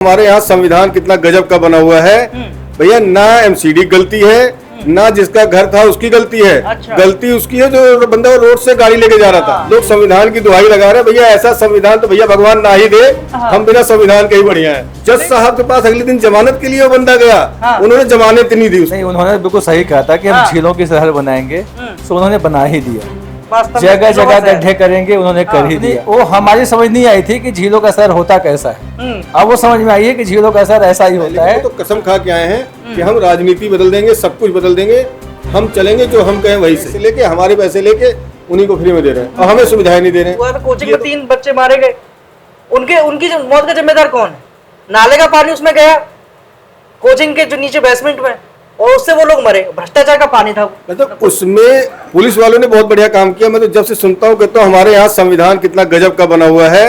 हमारे यहाँ संविधान कितना गजब का बना हुआ है भैया। ना एमसीडी गलती है, ना जिसका घर था उसकी गलती है। अच्छा। गलती उसकी है जो बंदा रोड से गाड़ी लेके जा रहा था। लोग संविधान की दुहाई लगा रहे हैं, भैया ऐसा संविधान तो भैया भगवान ना ही दे। हम बिना संविधान के ही बढ़िया है। जज साहब के पास अगले दिन जमानत के लिए वो बंदा गया, उन्होंने जमानत नहीं दी। नहीं, उन्होंने बिल्कुल सही कहा था कि हम झीलों की शहर बनाएंगे, तो उन्होंने बना ही दिया। जगह जगह गड्ढे करेंगे, उन्होंने कर ही दिया। वो हमारी समझ नहीं आई थी कि झीलों का शहर होता कैसा है। अब वो समझ में आई है कि झीलों का शहर ऐसा ही होता है। तो कसम खा के आए हैं कि हम राजनीति बदल देंगे, सब कुछ बदल देंगे, हम चलेंगे जो हम कहें वही से लेके हमारे पैसे लेके उन्हीं को फ्री में दे रहे हैं और हमें सुविधाएं नहीं दे रहे हैं। कोचिंग में 3 बच्चे मारे गए, उनकी मौत का जिम्मेदार कौन है? नाले का पानी उसमें गया कोचिंग के जो नीचे बेसमेंट में, और उससे वो लोग मरे। भ्रष्टाचार का पानी था। मतलब उसमें पुलिस वालों ने बहुत बढ़िया काम किया। मैं तो जब से सुनता हूँ कहता हूँ हमारे यहाँ संविधान कितना गजब का बना हुआ है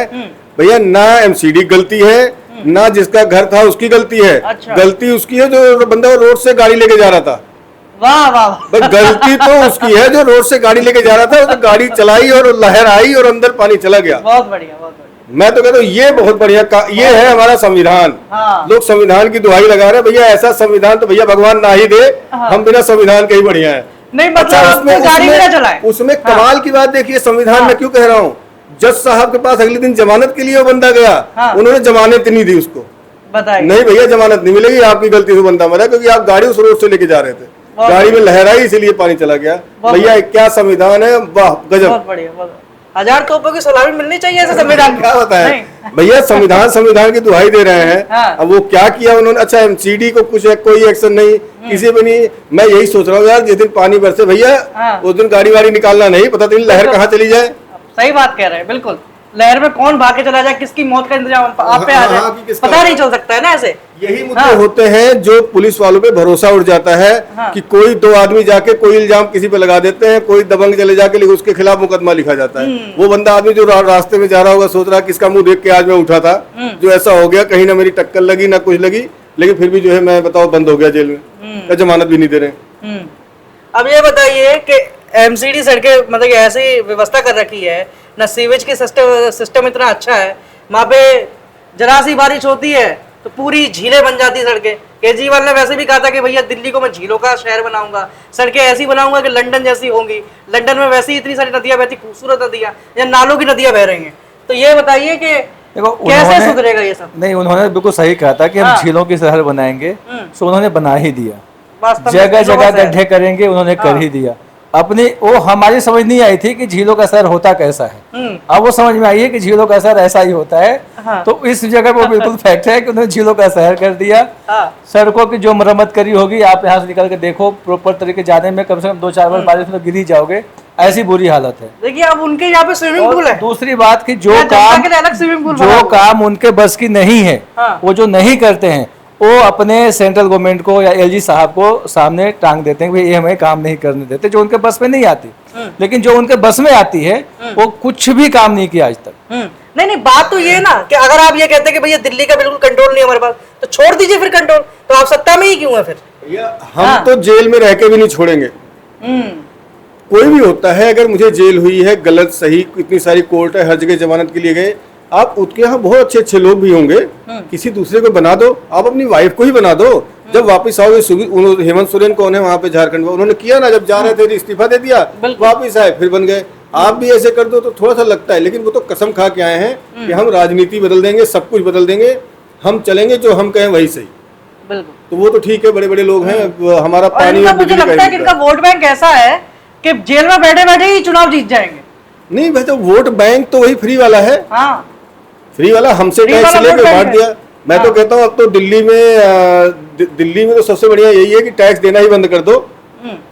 भैया। ना एमसीडी गलती है, ना जिसका घर था उसकी गलती है। अच्छा। गलती उसकी है जो बंदा रोड से गाड़ी लेके जा रहा था। वाह वाह। बस गलती तो उसकी है जो रोड से गाड़ी लेके जा रहा था, तो गाड़ी चलाई और लहर आई और अंदर पानी चला गया। बहुत बढ़िया, बहुत बढ़िया। मैं तो कहता हूँ ये बहुत बढ़िया ये है हमारा संविधान। लोग संविधान की दुहाई लगा रहे हैं, भैया ऐसा संविधान तो भैया भगवान ना ही दे। हम बिना संविधान के ही बढ़िया है। नहीं मतलब उसमें कमाल की बात देखिए, संविधान में क्यों कह रहा हूँ, जज साहब के पास अगले दिन जमानत के लिए वो बंदा गया, उन्होंने जमानत नहीं दी उसको। बताइए। नहीं भैया जमानत नहीं मिलेगी, आपकी गलती से बंदा मरा, क्योंकि आप गाड़ी उस रोड से लेके जा रहे थे, गाड़ी में लहराई इसीलिए पानी चला गया। भैया क्या संविधान है, वाह गजब। बहुत बढ़िया। 1000 तोपों की सलामी मिलनी चाहिए ऐसे संविधान। क्या बताए भैया, संविधान की दुहाई दे रहे हैं। अब वो क्या किया उन्होंने? अच्छा एमसीडी को कुछ कोई एक्शन नहीं, किसी पे नहीं। मैं यही सोच रहा हूँ यार, जिस दिन पानी बरसे भैया उस दिन गाड़ी वाड़ी निकालना नहीं, पता नहीं लहर कहाँ चली जाए। सही बात कह रहे हैं, बिल्कुल। लहर में कौन भाग के चला जाए, किसकी मौत का इंतजाम आप पे आ जाए, पता नहीं चल सकता है ना। ऐसे यही मुद्दे होते हैं जो पुलिस वालों पे भरोसा उठ जाता है कि कोई 2 आदमी जाके कोई इल्जाम किसी पे लगा देते हैं, कोई दबंग चले जाके लेकिन उसके खिलाफ मुकदमा लिखा जाता है। वो बंदा आदमी जो रास्ते में जा रहा होगा सोच रहा किसका मुंह देख के आज मैं उठा था, जो ऐसा हो गया, कहीं ना मेरी टक्कर लगी ना कुछ लगी, लेकिन फिर भी जो है मैं बताओ बंद हो गया जेल में, जमानत भी नहीं दे रहे। अब ये बताइए कि एमसीडी सड़कें मतलब ऐसी व्यवस्था कर रखी है ना, सीवेज की सिस्टम इतना अच्छा है, वहाँ पे जरा सी बारिश होती है तो पूरी झीलें बन जाती सड़कें। केजरीवाल ने वैसे भी कहा था कि भैया दिल्ली को मैं झीलों का शहर बनाऊंगा, सड़कें ऐसी बनाऊंगा कि लंदन जैसी होंगी। लंदन में वैसे ही इतनी सारी नदियां बहती, खूबसूरत नदियां, या नालों की नदियां बह रही हैं। तो ये बताइए कि कैसे सुधरेगा ये सब? नहीं, उन्होंने बिल्कुल सही कहा था कि हम झीलों की शहर बनाएंगे, तो उन्होंने बना ही दिया। जगह जगह गड्ढे करेंगे, उन्होंने कर ही दिया। अपनी वो हमारी समझ नहीं आई थी कि झीलों का शहर होता कैसा है। अब वो समझ में आई है कि झीलों का शहर ऐसा ही होता है। तो इस जगह वो बिल्कुल फैक्ट है कि उन्होंने झीलों का शहर कर दिया। सड़कों की जो मरम्मत करी होगी, आप यहाँ से निकल के देखो, प्रॉपर तरीके जाने में कम से कम 2-4 बार बारिश में तो गिर ही जाओगे, ऐसी बुरी हालत है। देखिए अब उनके यहाँ पे स्विमिंग पूल है। दूसरी बात की जो काम उनके बस की नहीं है, वो जो नहीं करते हैं, वो अपने सेंट्रल गवर्नमेंट को या एलजी साहब को सामने टांग देते हैं कि ये हमें काम नहीं करने देते, जो उनके बस में नहीं आती। लेकिन जो उनके बस में आती है वो कुछ भी काम नहीं किया आज तक। नहीं, बात तो ये ना कि अगर आप ये कहते हैं कि भैया दिल्ली का बिल्कुल कंट्रोल नहीं हमारे पास, तो छोड़ दीजिए फिर कंट्रोल। तो आप सत्ता में ही क्यों है फिर? भैया हम तो जेल में रह के भी नहीं छोड़ेंगे। कोई भी होता है, अगर मुझे जेल हुई है, गलत सही इतनी सारी कोर्ट है, हर जगह जमानत के लिए गए, आप उसके यहाँ बहुत अच्छे लोग भी होंगे, किसी दूसरे को बना दो, आप अपनी वाइफ को ही बना दो। जब वापस आओगे, हेमंत सोरेन कौन है वहाँ पे झारखंड में, उन्होंने किया ना, जब जा रहे थे इस्तीफा दे दिया, वापस आए फिर बन गए। आप भी ऐसे कर दो तो थोड़ा सा लगता है, लेकिन वो तो कसम खा के आए हैं कि हम राजनीति बदल देंगे, सब कुछ बदल देंगे, हम चलेंगे जो हम कहें वही सही। तो वो तो ठीक है, बड़े बड़े लोग हैं, हमारा पानी। मुझे लगता है कि इनका वोट बैंक ऐसा है कि जेल में बैठे बैठे ही चुनाव जीत जाएंगे। नहीं भाई, तो वोट बैंक तो वही फ्री वाला है। फ्री वाला हमसे टैक्स लेके बांट दिया। मैं तो कहता हूँ अब तो दिल्ली में तो सबसे बढ़िया यही है कि टैक्स देना ही बंद कर दो,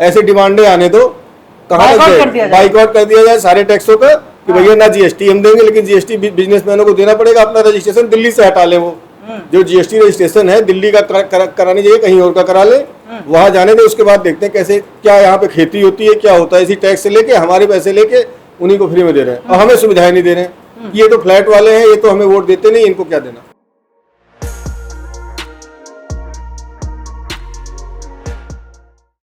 ऐसे डिमांडें आने दो, कहाँ बाइकआउट कर दिया जाए सारे टैक्सों का, कि भैया ना जीएसटी हम देंगे, लेकिन जीएसटी बिजनेसमैनों को देना पड़ेगा। अपना रजिस्ट्रेशन दिल्ली से हटा ले, वो जो जीएसटी रजिस्ट्रेशन है दिल्ली का करानी चाहिए, कहीं और का करा ले, वहां जाने दे। उसके बाद देखते हैं कैसे क्या यहाँ पे खेती होती है, क्या होता है। इसी टैक्स से लेके हमारे पैसे लेके उन्हीं को फ्री में दे रहे हैं और हमें सुविधाएं नहीं दे रहे हैं। ये तो फ्लैट वाले हैं, ये तो हमें वोट देते नहीं, इनको क्या देना।